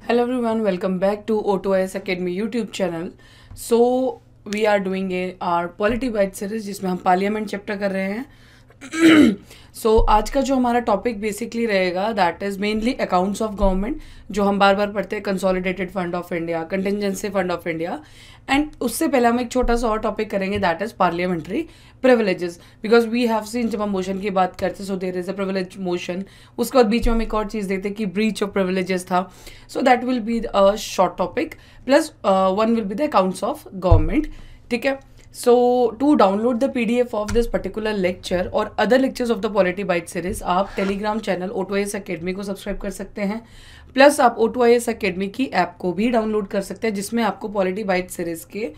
Hello everyone, welcome back to O2S Academy YouTube channel. So we are doing our Polity Bite series जिसमें हम parliament chapter कर रहे हैं. सो आज का जो हमारा टॉपिक बेसिकली रहेगा that is mainly accounts of government, जो हम बार बार पढ़ते हैं consolidated fund of India, contingency fund of India. And उससे पहले हम एक छोटा सा और टॉपिक करेंगे that is parliamentary privileges, because we have seen जब हम मोशन की बात करते so there is a privilege motion. उसके बाद बीच में हम एक और चीज़ देखते हैं कि ब्रीच ऑफ प्रिविलेजेस था. So that will be a short topic plus one will be the accounts of government. ठीक है. So to download the PDF of this particular lecture और other lectures of the Polity Bite series आप Telegram channel O2IS Academy को subscribe कर सकते हैं. Plus आप O2IS Academy की ऐप को भी डाउनलोड कर सकते हैं जिसमें आपको Polity Bite series के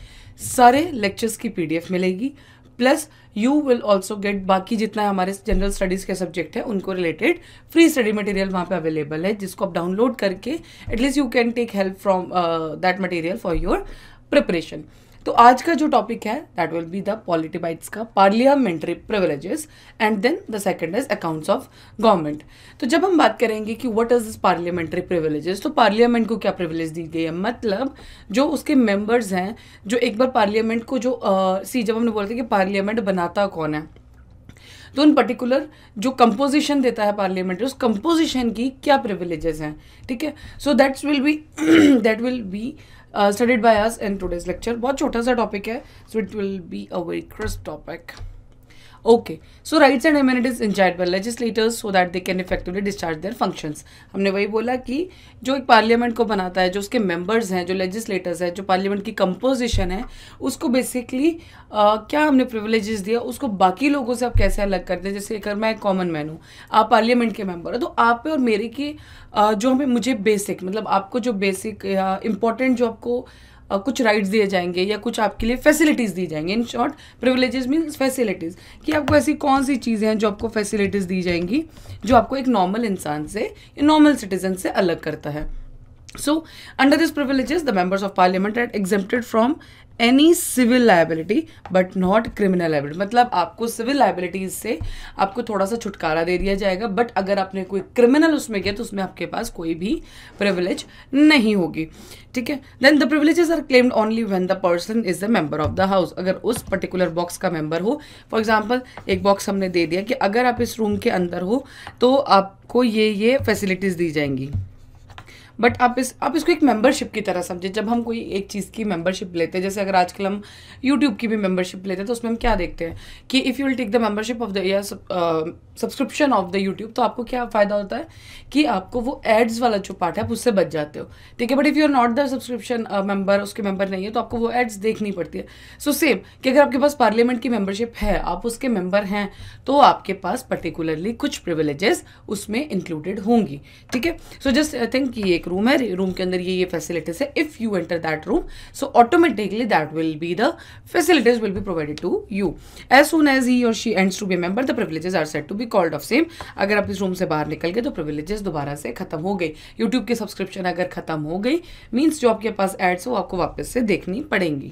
सारे लेक्चर्स की PDF मिलेगी. Plus you will also get बाकी जितना हमारे जनरल स्टडीज़ के सब्जेक्ट है उनको रिलेटेड फ्री स्टडी मटेरियल वहाँ पे अवेलेबल है, जिसको आप डाउनलोड करके at least you can take help from that material for your preparation. तो आज का जो टॉपिक है that will be the polity bites का parliamentary privileges and then the second is accounts of government. तो जब हम बात करेंगे कि what is this parliamentary privileges, तो पार्लियामेंट को क्या प्रिविलेज दी गई है, मतलब जो उसके मेंबर्स हैं, जो एक बार पार्लियामेंट को जो जब हमने बोलते कि पार्लियामेंट बनाता कौन है, तो उन पर्टिकुलर जो कंपोजिशन देता है पार्लियामेंट, उस कंपोजिशन की क्या प्रिविलेजेस हैं. ठीक है. So that will B studied by us in today's lecture. बहुत छोटा सा टॉपिक है, so it will be a very crisp topic. Okay, so rights and immunities enjoyed by legislators so that they can effectively discharge their functions. हमने वही बोला कि जो एक पार्लियामेंट को बनाता है, जो उसके मेंबर्स हैं, जो लेजिस्लेटर्स हैं, जो पार्लियामेंट की कंपोजिशन है, उसको बेसिकली क्या हमने प्रिविलेजेस दिया, उसको बाकी लोगों से आप कैसे अलग करते हैं. जैसे अगर मैं कॉमन मैन हूँ, आप पार्लियामेंट के मेंबर हो, तो आप पे और मेरे की जो हमें मुझे बेसिक, मतलब आपको जो बेसिक या इम्पोर्टेंट जो आपको कुछ राइट्स दिए जाएंगे या कुछ आपके लिए फैसिलिटीज़ दी जाएंगी. In short privileges means facilities, कि आपको ऐसी कौन सी चीज़ें हैं जो आपको फैसिलिटीज़ दी जाएंगी जो आपको एक नॉर्मल इंसान से, नॉर्मल सिटीजन से अलग करता है. So, under these privileges, the members of parliament are exempted from any civil liability but not criminal liability. मतलब आपको civil liabilities से आपको थोड़ा सा छुटकारा दे दिया जाएगा, बट अगर आपने कोई क्रिमिनल उसमें किया तो उसमें आपके पास कोई भी प्रिविलेज नहीं होगी. ठीक है. Then the privileges are claimed only when the person is the member of the house. अगर उस पर्टिकुलर बॉक्स का मेंबर हो, फॉर एग्जाम्पल एक बॉक्स हमने दे दिया कि अगर आप इस रूम के अंदर हो तो आपको ये फैसिलिटीज़ दी जाएंगी, बट आप इसको एक मेंबरशिप की तरह समझे. जब हम कोई एक चीज़ की मेंबरशिप लेते हैं, जैसे अगर आजकल हम यूट्यूब की भी मेंबरशिप लेते हैं, तो उसमें हम क्या देखते हैं कि if you will take the membership of the या सब्सक्रिप्शन ऑफ द यूट्यूब, तो आपको क्या फ़ायदा होता है कि आपको वो एड्स वाला जो पार्ट है आप उससे बच जाते हो. ठीक है. But if you are not the subscription member, उसके मेंबर नहीं है, तो आपको वो एड्स देखनी पड़ती है. सो सेम कि अगर आपके पास पार्लियामेंट की मेंबरशिप है, आप उसके मेंबर हैं, तो आपके पास पर्टिकुलरली कुछ प्रिविलेजेस उसमें इंक्लूडेड होंगी. ठीक है. सो जस्ट थिंक कि एक रूम है, रूम के अंदर ये फैसिलिटीज है. If you enter that room, so automatically that will be the facilities will be provided to you. As soon as he और she ends to be member, the privileges are said to be called of same. अगर आप इस room से बाहर निकल गए तो privileges दोबारा से खत्म हो गई. यूट्यूब की सब्सक्रिप्शन अगर खत्म हो गई मीन्स जो आपके पास एड्स हो आपको वापस से देखनी पड़ेंगी.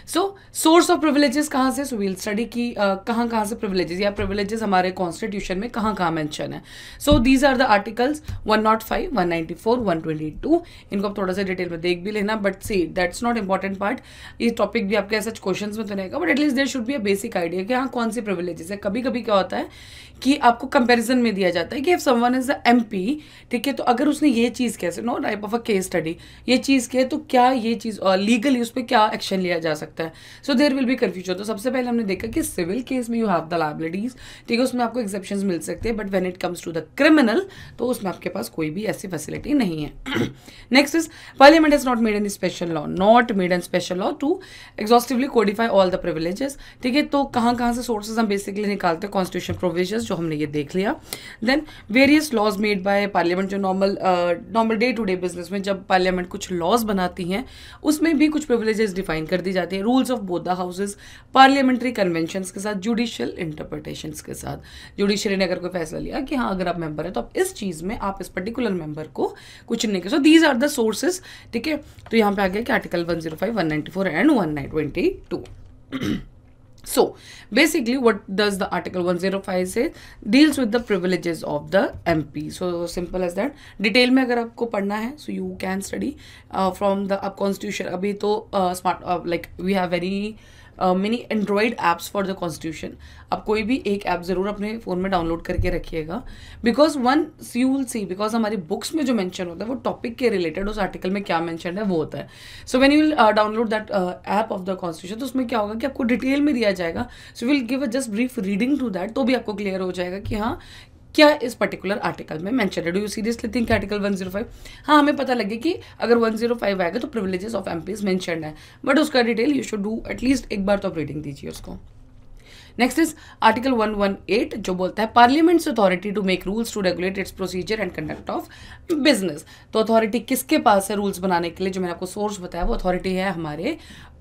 सो सोर्स ऑफ प्रिविलेजेस कहाँ से, सो वील स्टडी की कहाँ से प्रिविलेजेस या प्रिविलेजेस हमारे कॉन्स्टिट्यूशन में कहाँ मेंशन है. So these are the articles 105, 194, 122. इनको आप थोड़ा सा डिटेल में देख भी लेना, but see that's not important part. ये टॉपिक भी आपके ऐसा क्वेश्चन में तो रहेगा, but at least there should be a basic idea कि हाँ कौन सी प्रिविलेजेस है. कभी कभी क्या होता है कि आपको कंपैरिजन में दिया जाता है कि if someone is a MP, ठीक है, तो अगर उसने ये चीज़ कैसे, no type of a case study, ये चीज़ क्या है, तो क्या ये चीज़ लीगली उस पर क्या एक्शन लिया जा सकता है. So there will be confusion. तो सबसे पहले हमने देखा कि सिविल केस में यू हैव द लायबिलिटीज, ठीक है, उसमें आपको एक्सेप्शंस मिल सकते हैं, but when it comes to the criminal तो उसमें आपके पास कोई भी ऐसी फैसिलिटी नहीं है. Next is parliament has not made any special law to exhaustively codify all the privileges. ठीक है. तो कहाँ से सोर्सेज हम बेसिकली निकालते हैं, कॉन्स्टिट्यूशन प्रोविजंस जो हमने ये देख लिया. Then various laws made by parliament, जो normal day to day business में जब पार्लियामेंट कुछ लॉज बनाती हैं उसमें भी कुछ प्रिविलेजेस डिफाइन कर दी जाती है. Rules of both the houses, parliamentary conventions के साथ, जुडिशियल इंटरप्रिटेशंस के साथ. जुडिशियरी ने अगर कोई फैसला लिया कि हाँ अगर आप मेंबर है तो आप इस चीज़ में आप इस पर्टिकुलर मेंबर को कुछ नहीं कर. So these are the sources. ठीक है. तो यहाँ पे आ गया कि article 105, 194 and 122. So basically what does the article 105 say? Deals with the privileges of the MP. So simple as that. Detail में अगर आपको पढ़ना है so you can study from the up constitution. अभी तो smart like we have very many Android apps for the constitution. आप कोई भी एक ऐप ज़रूर अपने फ़ोन में डाउनलोड करके रखिएगा, because once you will see, because हमारी बुक्स में जो मेंशन होता है वो टॉपिक के रिलेटेड उस आर्टिकल में क्या मेंशन है वो होता है. So when you will download that app of the constitution, तो उसमें क्या होगा कि आपको डिटेल में दिया जाएगा. So will give a just brief reading to that, तो भी आपको क्लियर हो जाएगा कि हाँ क्या इस पर्टिकुलर आर्टिकल में मेंशन है. Do you seriously think article 105? हाँ, हमें पता लगे कि अगर 105 आएगा तो प्रिविलेजेस ऑफ एमपीज मेंशन है, बट उसका detail you should do at least एक बार तो आप रीडिंग दीजिए उसको. नेक्स्ट इज आर्टिकल 118 जो बोलता है parliament's authority to make rules to regulate its procedure and conduct of business. तो अथॉरिटी किसके पास है रूल्स बनाने के लिए? जो मैंने आपको सोर्स बताया वो अथॉरिटी है हमारे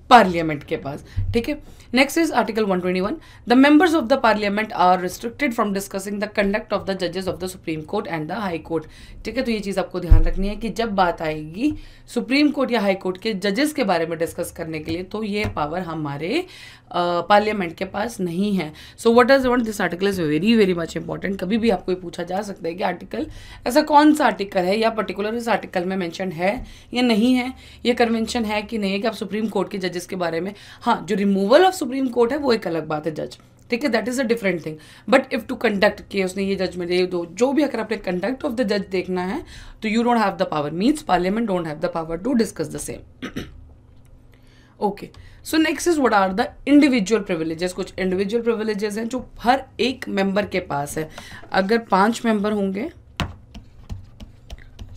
पार्लियामेंट के पास. ठीक है. Next is article 121. The members of the parliament are restricted from discussing the conduct of the जजेस of the supreme court and the high court. ठीक है. तो ये चीज़ आपको ध्यान रखनी है कि जब बात आएगी सुप्रीम कोर्ट या हाई कोर्ट के जजेस के बारे में डिस्कस करने के लिए, तो ये पावर हमारे पार्लियामेंट के पास नहीं है. So what does want? This article is very very much important. कभी भी आपको पूछा जा सकता है कि आर्टिकल ऐसा कौन सा आर्टिकल है या पर्टिकुलर इस आर्टिकल में मेंशन है या नहीं है, ये कन्वेंशन है कि नहीं है कि आप सुप्रीम कोर्ट के जजेस के बारे में. हाँ, जो रिमूवल ऑफ सुप्रीम कोर्ट है वो एक अलग बात है, जज. ठीक है, that is a different thing. But if two conduct के उसने ये जजमेंट ये दो जो भी अगर आपने कंडक्ट ऑफ द जज देखना है तो you don't have the power, means parliament don't have the power to discuss the same. Okay. So next is what are the individual privileges. कुछ इंडिविजुअल प्रिविलेजेस हैं जो हर एक मेंबर के पास है. अगर 5 मेंबर होंगे,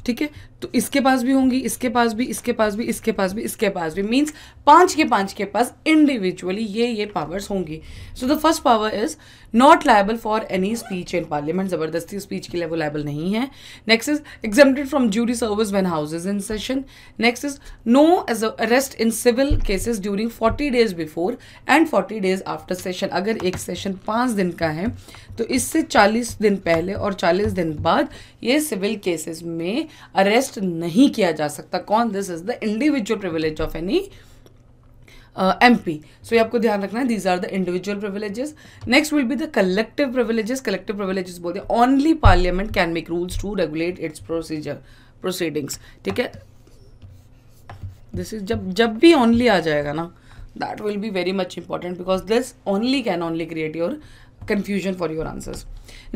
ठीक है, तो इसके पास भी होंगी, इसके पास भी, इसके पास भी, इसके पास भी, इसके पास भी, मीन्स 5 के पास इंडिविजुअली ये पावर्स होंगी. So the first power is not liable for any speech in parliament. जबरदस्ती स्पीच के लिए वो लायबल नहीं है. Next is exempted from duty service when house is in session. Next is no as arrest in civil cases during 40 days before and 40 days after session. अगर एक session 5 दिन का है तो इससे 40 दिन पहले और 40 दिन बाद ये सिविल केसेस में अरेस्ट नहीं किया जा सकता. कौन? This is the individual privilege of any MP. सो ये आपको ध्यान रखना है. These are the individual privileges. Next will be the collective privileges. Collective privileges बोलते हैं only parliament can make rules to regulate its proceedings. ठीक है, दिस इज जब भी ओनली आ जाएगा ना, that will be very much important because this only can only create your confusion for your answers.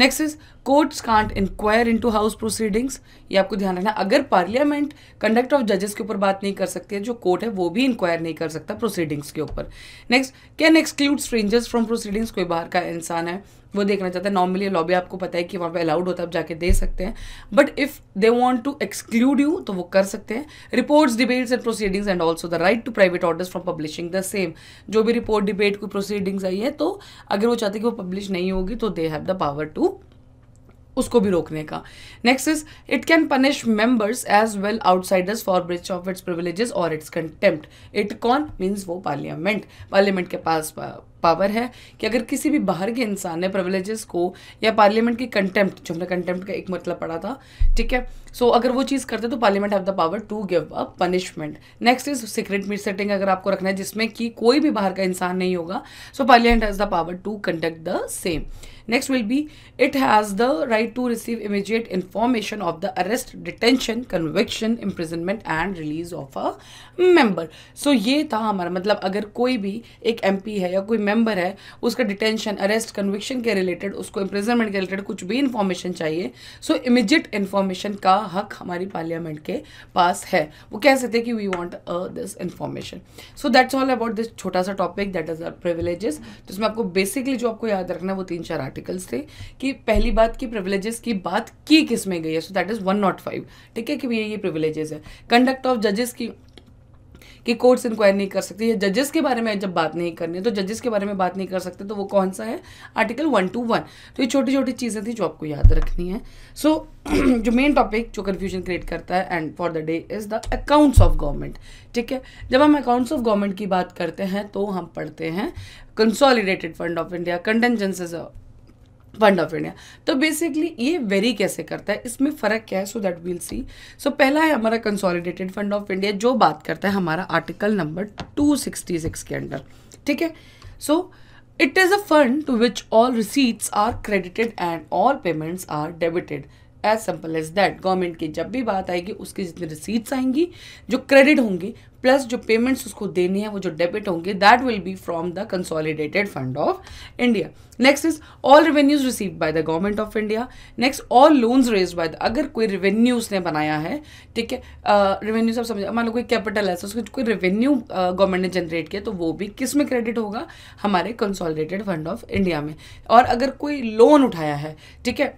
Next is courts can't inquire into house proceedings. ये आपको ध्यान रखना. अगर पार्लियामेंट कंडक्ट ऑफ जजेस के ऊपर बात नहीं कर सकती है, जो कोर्ट है वो भी इंक्वायर नहीं कर सकता प्रोसीडिंग्स के ऊपर. Next, can exclude strangers from proceedings. कोई बाहर का इंसान है वो देखना चाहता है, नॉर्मली लॉबी आपको पता है कि वहाँ पे अलाउड होता है, आप जाके दे सकते हैं. But if they want to exclude you तो वो कर सकते हैं. Reports, debates and proceedings and also the right to private orders from publishing the same. जो भी रिपोर्ट, डिबेट, कोई प्रोसीडिंग्स आई है तो अगर वो चाहते हैं कि वो पब्लिश नहीं होगी तो they have the power to उसको भी रोकने का. Next is it can punish members as well outsiders for breach of its privileges और इट्स कंटेम्प्ट. इट कौन? मीन्स वो पार्लियामेंट के पास पावर है कि अगर किसी भी बाहर के इंसान ने प्रिविलेजेस को या पार्लियामेंट की कंटेम्प्ट, जो हमने कंटेम्प्ट का एक मतलब पढ़ा था, ठीक है, सो अगर वो चीज़ करते तो parliament have the power to give a punishment. Next is secret meet setting. अगर आपको रखना है जिसमें कि कोई भी बाहर का इंसान नहीं होगा, so parliament has the power to conduct the same. Next will be it has the right to receive immediate information of the arrest, detention, conviction, imprisonment and release of a member. So ये था हमारा मतलब अगर कोई भी एक MP है या कोई मेंबर है, उसका डिटेंशन, अरेस्ट, कन्विक्शन के रिलेटेड, उसको इम्प्रिजनमेंट के रिलेटेड कुछ भी इंफॉर्मेशन चाहिए, सो इमीडिएट इन्फॉर्मेशन का हक हमारी पार्लियामेंट के पास है. वो कह सकते हैं कि we want this information. So that's all about this छोटा सा topic that is our privileges. जिसमें आपको बेसिकली जो आपको याद रखना है वो 3-4 आर्टिकल्स थे कि पहली बात की प्रिविलेजेस की बात की किस में गई है. सो दैट इज 105. ठीक है, कि भैया ये प्रिविलेजेस है. कंडक्ट ऑफ जजेस की कि कोर्ट्स इंक्वायर नहीं कर सकती है. जजेस के बारे में जब बात नहीं करनी है तो जजेस के बारे में बात नहीं कर सकते, तो वो कौन सा है? आर्टिकल 121. तो ये छोटी छोटी चीज़ें थी जो आपको याद रखनी है. सो जो मेन टॉपिक जो कन्फ्यूजन क्रिएट करता है and for the day is the accounts of government. ठीक है, जब हम अकाउंट्स ऑफ गवर्नमेंट की बात करते हैं तो हम पढ़ते हैं consolidated fund of India, contingencies fund of India. तो बेसिकली ये वेरी कैसे करता है, इसमें फ़र्क क्या है, सो दैट वील सी. सो पहला है हमारा कंसोलिडेटेड फंड ऑफ इंडिया जो बात करता है हमारा आर्टिकल नंबर 266 के अंडर. ठीक है, सो It is a fund to which all receipts are credited and all payments are debited. As simple as that. Government की जब भी बात आएगी उसकी जितनी रिसीट्स आएंगी जो क्रेडिट होंगी प्लस जो पेमेंट्स उसको देनी है वो जो डेबिट होंगे that will B from the consolidated fund of India. Next is all revenues received by the government of India. Next all loans raised by the, अगर कोई रेवेन्यू उसने बनाया है, ठीक है, रेवेन्यू सब समझ, मान लो कोई कैपिटल है तो उसको कोई रेवेन्यू गवर्नमेंट ने जनरेट किया तो वो भी किस में क्रेडिट होगा, हमारे कंसोलिडेटेड फंड ऑफ इंडिया में. और अगर कोई लोन उठाया है, ठीक है,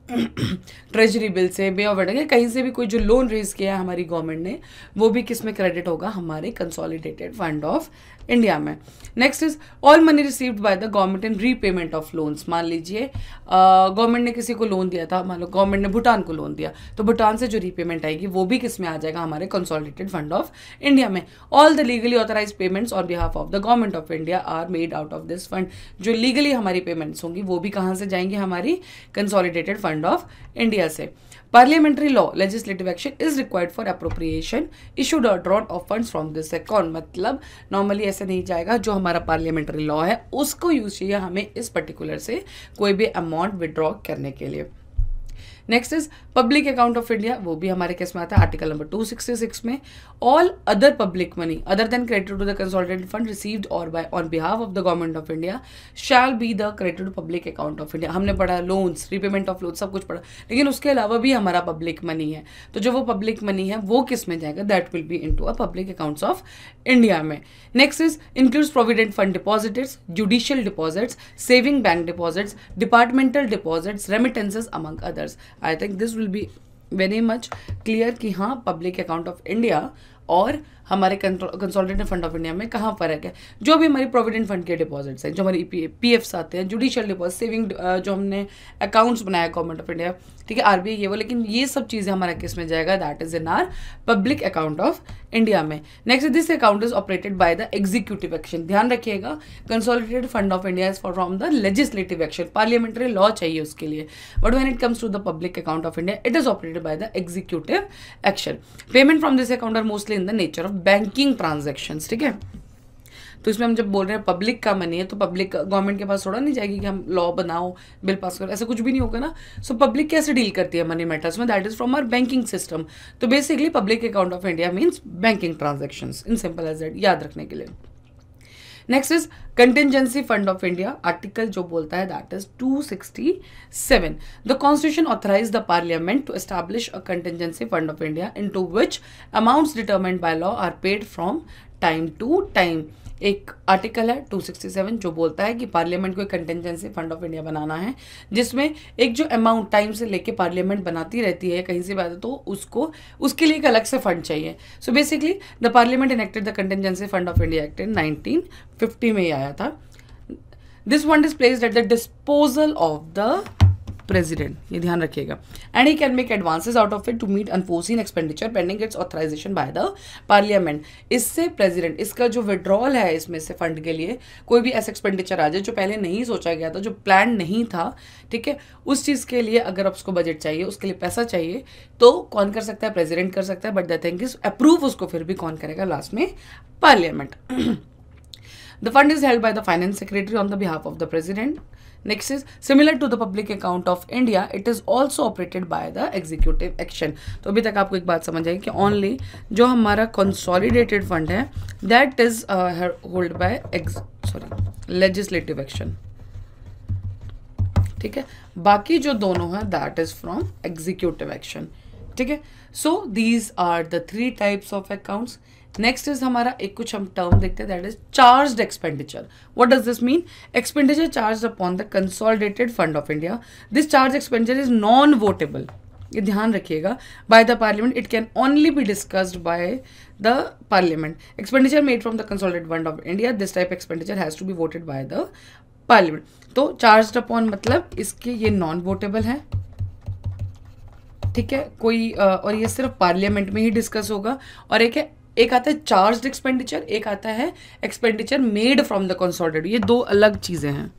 ट्रेजरी बिल से, बे ऑफ बंगाल, कहीं से भी कोई जो लोन रेज किया है हमारी गवर्नमेंट ने, वो भी किस में क्रेडिट होगा, हमारे कंसोलिडेटेड फंड ऑफ इंडिया में. Next is all money received by the government in repayment of loans. मान लीजिए गवर्नमेंट ने किसी को लोन दिया था, मान लो गवर्नमेंट ने भूटान को लोन दिया, तो भूटान से जो रीपेमेंट आएगी वो भी किस में आ जाएगा, हमारे कंसोलिडेटेड फंड ऑफ इंडिया में. All the legally authorise payments on behalf of the government of India are made out of this fund. जो लीगली हमारी पेमेंट्स होंगी वो भी कहाँ से जाएंगी, हमारी कंसोलिडेटेड फंड ऑफ इंडिया से. Parliamentary law, legislative action is required for appropriation issued or drawn of funds from this account. मतलब नॉर्मली ऐसे नहीं जाएगा, जो हमारा पार्लियामेंट्री लॉ है उसको यूज चाहिए हमें इस पर्टिकुलर से कोई भी अमाउंट विड्रॉ करने के लिए. Next is public account of India, वो भी हमारे केस में आता है आर्टिकल नंबर 266 में. All other public money other than credited to the consolidated fund received और by on behalf of the government of India shall be the credited public account of India. हमने पढ़ा loans, repayment of loans, सब कुछ पढ़ा, लेकिन उसके अलावा भी हमारा पब्लिक मनी है, तो जो वो पब्लिक मनी है वो किस में जाएगा, that will be into a public accounts of India में. Next is includes provident fund deposits, judicial deposits, saving bank deposits, departmental deposits, remittances among others. I think this will be very much clear कि हाँ public account of India और हमारे consolidated fund of India में कहाँ फर्क है. जो भी हमारी प्रोविडेंट फंड के डिपॉजिट्स हैं, जो हमारी पीएफ्स आते हैं, जुडिशियल डिपॉजिट, सेविंग, जो हमने अकाउंट्स बनाया गवर्नमेंट ऑफ इंडिया, ठीक है, आरबीआई, ये वो, लेकिन ये सब चीज़ें हमारा किस में जाएगा, that is in our public account of India में. Next this account is operated by the executive action. ध्यान रखिएगा, consolidated fund of India is from the legislative action. Parliamentary law चाहिए उसके लिए, but when it comes to the public account of India it is operated by the executive action. Payment from this account are mostly in the nature of banking transactions. ठीक है, तो इसमें हम जब बोल रहे हैं पब्लिक का मनी है तो पब्लिक गवर्नमेंट के पास थोड़ा नहीं जाएगी कि हम लॉ बनाओ, बिल पास करो, ऐसा कुछ भी नहीं होगा ना. सो पब्लिक कैसे डील करती है मनी मैटर्स में, that is from our banking system. तो basically public account of India means banking transactions, in simple as that, याद रखने के लिए. Next is contingency fund of India. Article जो बोलता है that is 267. The constitution authorise the parliament to establish a contingency fund of India into which amounts determined by law are paid from time to time. एक article है 267 जो बोलता है कि parliament को एक कंटिजेंसी फंड ऑफ इंडिया बनाना है, जिसमें एक जो अमाउंट टाइम से लेके पार्लियामेंट बनाती रहती है कहीं से बात है तो उसको उसके लिए एक अलग से फंड चाहिए. So basically the parliament enacted the contingency fund of India act in 1950 में ही आया था. This fund is placed at the disposal of the president, ये ध्यान रखिएगा, and he can make advances out of it to meet unforeseen expenditure pending its authorisation by the parliament. इससे president, इसका जो विड्रॉल है इसमें से फंड के लिए कोई भी ऐसा एक्सपेंडिचर आ जाए जो पहले नहीं सोचा गया था, जो प्लान नहीं था, ठीक है, उस चीज़ के लिए अगर उसको बजट चाहिए, उसके लिए पैसा चाहिए, तो कौन कर सकता है, प्रेसिडेंट कर सकता है, but the thing is approve उसको फिर भी कौन करेगा, लास्ट में parliament. The fund is held by the finance secretary on the behalf of the president. Next is similar to the public account of India, it is also operated by the executive action. तो अभी तक आपको एक बात समझ आई कि only जो हमारा consolidated fund है that is held by legislative action. ठीक है, बाकी जो दोनों है that is from executive action. ठीक है, so these are the 3 types of accounts. Next इज हमारा एक कुछ हम टर्म देखते हैं, that is charged expenditure. What does this mean? Expenditure charge upon the consolidated fund of India. This charge expenditure is non votable, ये ध्यान रखिएगा, by the parliament. It can only be discussed by the parliament. Expenditure made from the consolidated fund of India, this type expenditure has to be voted by the parliament. तो charged upon मतलब इसके ये non votable है, ठीक है, कोई और ये सिर्फ पार्लियामेंट में ही डिस्कस होगा. और एक आता है चार्ज्ड एक्सपेंडिचर, एक आता है expenditure made from the consolidated. ये 2 अलग चीजें हैं.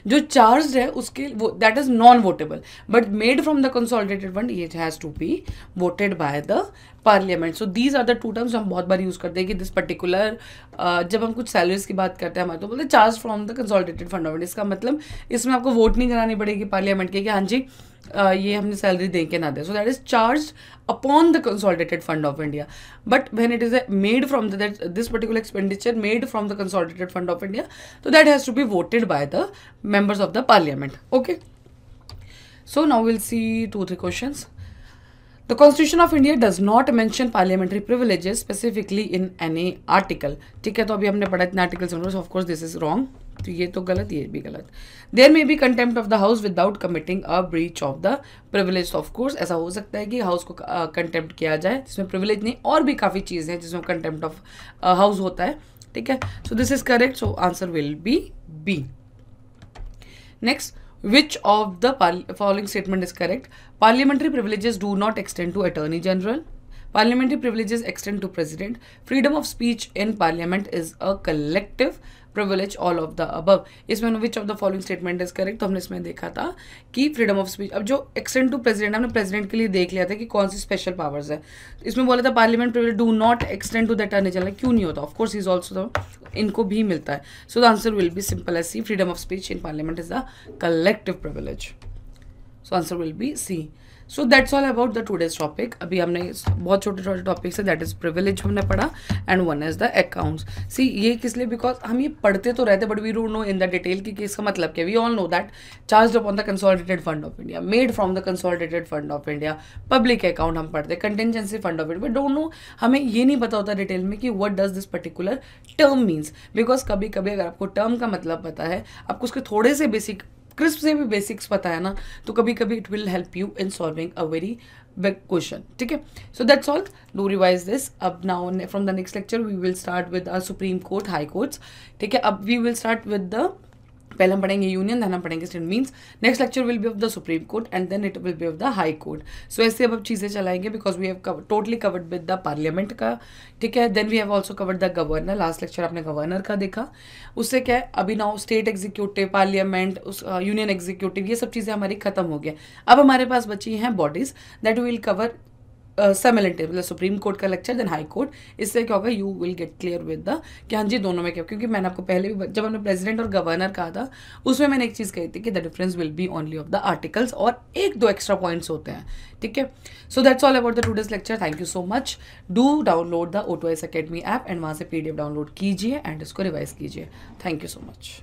जो चार्ज है उसके वो that is non votable, but made from the consolidated fund it has to be voted by the parliament. So these are the two terms हम बहुत बार यूज़ करते हैं कि दिस पर्टिकुलर, जब हम कुछ सैलरीज की बात करते हैं हमारे तो बोलते हैं charge from the consolidated fund of India. इसका मतलब इसमें आपको वोट नहीं करानी पड़ेगी पार्लियामेंट के कि हाँ जी ये हमने सैलरी दे के ना दे. So that is charge upon the consolidated fund of India. But when it is made from this particular expenditure made from the consolidated fund of India, तो that has to be voted by the members of the parliament. Okay, so now we'll see 2-3 questions. The Constitution of India does not mention parliamentary privileges specifically in any article. ठीक है, तो अभी हमने पढ़ा इतने articles में, of course this is wrong. तो ये तो गलत, ये भी गलत. There may be contempt of the house without committing a breach of the privilege. Of course ऐसा हो सकता है कि हाउस को कंटेम्प्ट किया जाए जिसमें प्रिविलेज नहीं, और भी काफ़ी चीज़ें हैं जिसमें कंटेम्प्ट ऑफ हाउस होता है. ठीक है, so this is correct. So answer will be B. Next, which of the following statement is correct? Parliamentary privileges do not extend to Attorney General. Parliamentary privileges extend to President. Freedom of speech in Parliament is a collective privilege. All of the above. इसमें which of the following statement is correct? तो हमने इसमें देखा था कि freedom of speech, अब जो extend to President हमने President के लिए देख लिया था कि कौन सी special powers है. इसमें बोला था Parliament privilege do not extend to the Attorney General. क्यों नहीं होता? Of course he is also the, इनको भी मिलता है. So the answer will be simple as C. Freedom of speech in Parliament is a collective privilege. So answer will be C. So that's all about the today's topic. अभी हमने बहुत छोटे छोटे topic से, दैट इज प्रिविलेज हमने पढ़ा and one is the accounts. See ये किस लिए, बिकॉज हम ये पढ़ते तो रहते but we don't know in the detail कि इसका मतलब क्या. We all know that charge upon the consolidated fund of India, made from the consolidated fund of India, public account हम पढ़ते, contingency fund of India, but don't know, हमें ये नहीं पता होता डिटेल में कि what does this particular term means. Because कभी कभी अगर आपको टर्म का मतलब पता है, आपको उसके थोड़े से बेसिक क्रिस्प से भी बेसिक्स पता है ना, तो कभी कभी it will help you in solving a very big question. ठीक है, so that's all. Do revise this. अब now from the next lecture we will start with Supreme Court, high courts. ठीक है, अब we will start with the, पहले हम पढ़ेंगे union, then हम पढ़ेंगे state. Means next lecture will be of the supreme court and then it will be of the high court. सो ऐसे अब चीज़ें चलाएंगे because we have totally covered with the parliament का. ठीक है, then we have also covered the governor. Last lecture आपने governor का देखा. उससे क्या है, अभी now state executive, parliament, union executive, ये सब चीज़ें हमारी खत्म हो गया. अब हमारे पास बची हैं बॉडीज दैट विल कवर सेमिलेंटली, मतलब सुप्रीम कोर्ट का लेक्चर देन हाई कोर्ट. इससे क्या होगा, you will get clear with the कि हाँ जी दोनों में क्या. क्योंकि मैंने आपको पहले भी जब हमने प्रेसिडेंट और गवर्नर कहा था उसमें मैंने एक चीज़ कही थी कि the difference will be only of the articles, और एक दो एक्स्ट्रा पॉइंट्स होते हैं. ठीक है, so that's all about the today's lecture. Thank you so much. Do download the O2S Academy app and वहाँ से PDF डाउनलोड कीजिए एंड इसको रिवाइज कीजिए. Thank you so much.